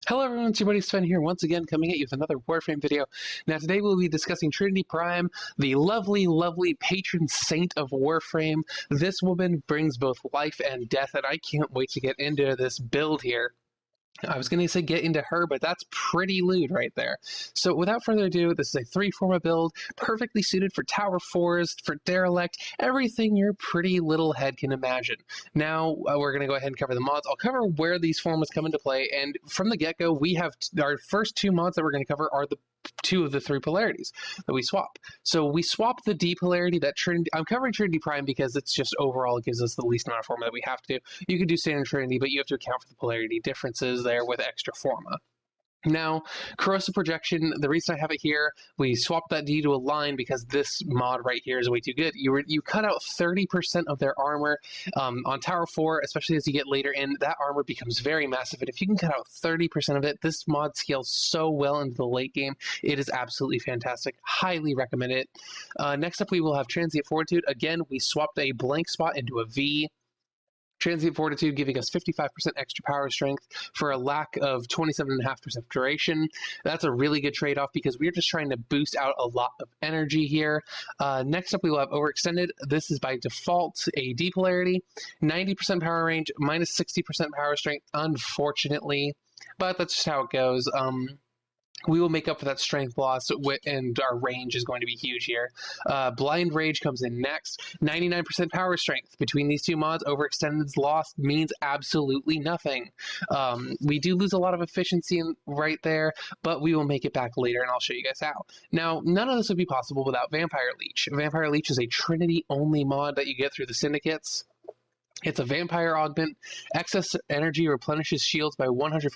Hello everyone, it's your buddy Sven here, once again coming at you with another Warframe video. Now today we'll be discussing Trinity Prime, the lovely, lovely patron saint of Warframe. This woman brings both life and death, and I can't wait to get into this build here. I was going to say get into her, but that's pretty lewd right there. So without further ado, this is a 3-forma build, perfectly suited for Tower Forest, for Derelict, everything your pretty little head can imagine. Now we're going to go ahead and cover the mods. I'll cover where these formas come into play, and from the get-go, we have our first two mods that we're going to cover are the two of the three polarities that we swap. So we swap the D polarity that Trinity, I'm covering Trinity Prime because it's just overall it gives us the least amount of forma that we have to do. You could do standard Trinity, but you have to account for the polarity differences there with extra forma. Now, corrosive projection, the reason I have it here, we swapped that D to a line because this mod right here is way too good. You cut out 30% of their armor on Tower 4, especially as you get later in, that armor becomes very massive, and if you can cut out 30% of it, this mod scales so well into the late game. It is absolutely fantastic. Highly recommend it. Next up, we will have Transient Fortitude. Again, we swapped a blank spot into a V. Transient Fortitude giving us 55% extra power strength for a lack of 27.5% duration. That's a really good trade-off because we're just trying to boost out a lot of energy here. Next up, we will have Overextended. This is by default a D polarity, 90% power range, minus 60% power strength, unfortunately, but that's just how it goes. We will make up for that strength loss, and our range is going to be huge here. Blind Rage comes in next. 99% power strength. Between these two mods, Overextended's loss means absolutely nothing. We do lose a lot of efficiency right there, but we will make it back later, and I'll show you guys how. Now, none of this would be possible without Vampire Leech. Vampire Leech is a Trinity-only mod that you get through the syndicates. It's a vampire augment. Excess energy replenishes shields by 150%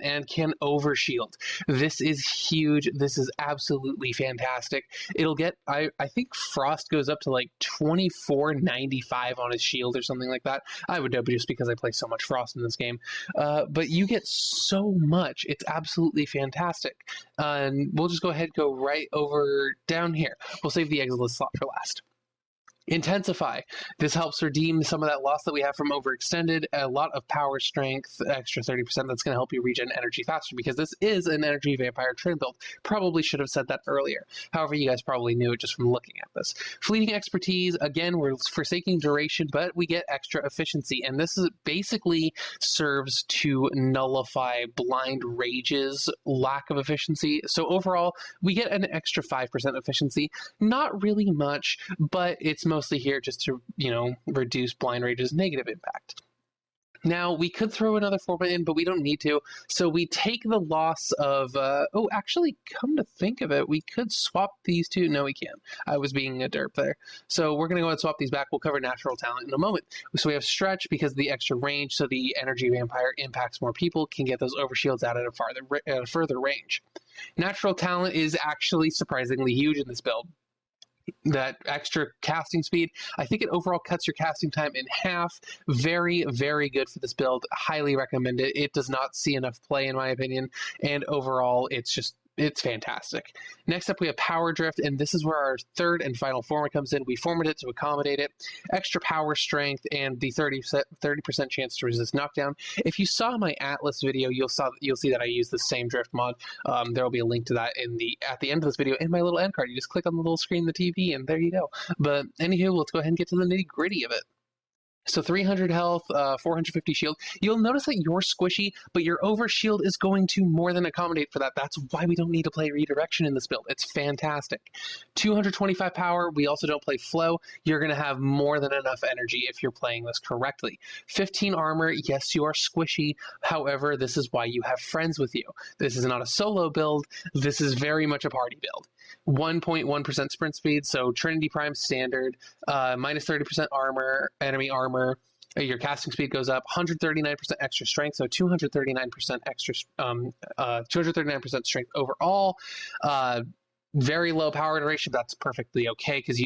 and can overshield. This is huge. This is absolutely fantastic. It'll get, I think Frost goes up to like 2495 on his shield or something like that. I would know just because I play so much Frost in this game. But you get so much. It's absolutely fantastic. And we'll just go ahead and go right over down here. We'll save the Exilus slot for last. Intensify. This helps redeem some of that loss that we have from Overextended, a lot of power strength, extra 30% that's going to help you regen energy faster because this is an energy vampire trin build. Probably should have said that earlier. However, you guys probably knew it just from looking at this. Fleeting Expertise, again, we're forsaking duration, but we get extra efficiency, and this is basically serves to nullify Blind Rage's lack of efficiency. So overall, we get an extra 5% efficiency. Not really much, but it's mostly here just to, reduce Blind Rage's negative impact. Now, we could throw another forma in, but we don't need to. So we take the loss of, actually, come to think of it, we could swap these two. No, we can't. I was being a derp there. So we're going to go ahead and swap these back. We'll cover Natural Talent in a moment. So we have Stretch because of the extra range, so the Energy Vampire impacts more people, can get those overshields out at a further range. Natural Talent is actually surprisingly huge in this build. That extra casting speed, I think it overall cuts your casting time in half. Very, very good for this build. Highly recommend it. It does not see enough play, in my opinion, and overall, it's fantastic. Next up, we have Power Drift, and this is where our third and final forma comes in. We formatted it to accommodate it. Extra power strength and the 30% chance to resist knockdown. If you saw my Atlas video, you'll see that I use the same drift mod. There will be a link to that at the end of this video in my little end card. You just click on the little screen of the TV, and there you go. But anywho, let's go ahead and get to the nitty gritty of it. So 300 health, 450 shield. You'll notice that you're squishy, but your overshield is going to more than accommodate for that. That's why we don't need to play redirection in this build. It's fantastic. 225 power. We also don't play flow. You're going to have more than enough energy if you're playing this correctly. 15 armor. Yes, you are squishy. However, this is why you have friends with you. This is not a solo build. This is very much a party build. 1.1% sprint speed, so Trinity Prime standard, minus 30% armor, enemy armor. Your casting speed goes up, 139% extra strength, so 239% extra, 239% strength overall. Very low power duration. That's perfectly okay because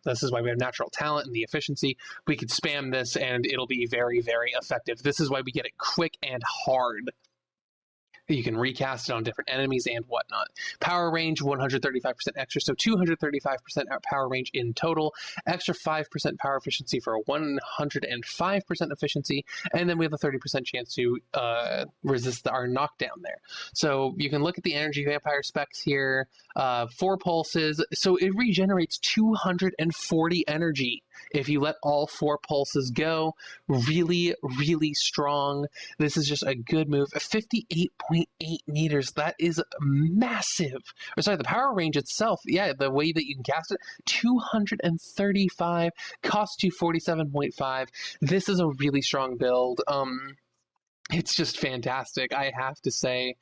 this is why we have Natural Talent and the efficiency. We could spam this and it'll be very, very effective. This is why we get it quick and hard. You can recast it on different enemies and whatnot. Power range, 135% extra, so 235% power range in total. Extra 5% power efficiency for a 105% efficiency, and then we have a 30% chance to resist our knockdown there. So you can look at the energy vampire specs here. 4 pulses, so it regenerates 240 energy if you let all 4 pulses go. Really, really strong. This is just a good move. 58.8 meters. That is massive. Or sorry, the power range itself, yeah, the way that you can cast it, 235, costs you 47.5. This is a really strong build. It's just fantastic, I have to say.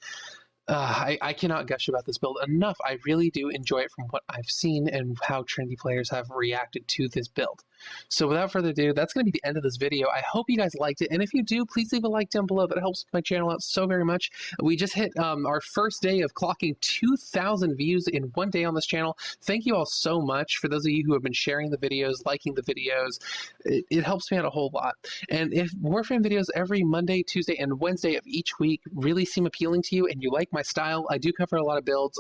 I cannot gush about this build enough. I really do enjoy it from what I've seen and how Trinity players have reacted to this build. So without further ado, that's going to be the end of this video. I hope you guys liked it, and if you do, please leave a like down below. That helps my channel out so very much. We just hit our first day of clocking 2,000 views in one day on this channel. Thank you all so much. For those of you who have been sharing the videos, liking the videos, it helps me out a whole lot. And if Warframe videos every Monday, Tuesday, and Wednesday of each week really seem appealing to you and you like my style, I do cover a lot of builds.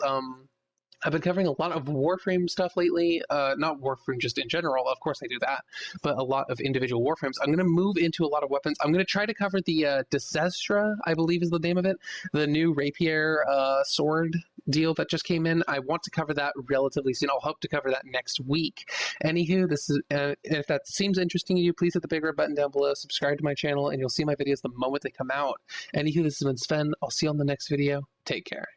I've been covering a lot of Warframe stuff lately. Not Warframe just in general, of course I do that, but a lot of individual Warframes. I'm going to move into a lot of weapons. I'm going to try to cover the Desestra, I believe is the name of it, the new rapier sword deal that just came in. I want to cover that relatively soon. I'll hope to cover that next week. Anywho, this is if that seems interesting to you, please hit the big red button down below, subscribe to my channel, and you'll see my videos the moment they come out. Anywho, this has been Sven. I'll see you on the next video. Take care.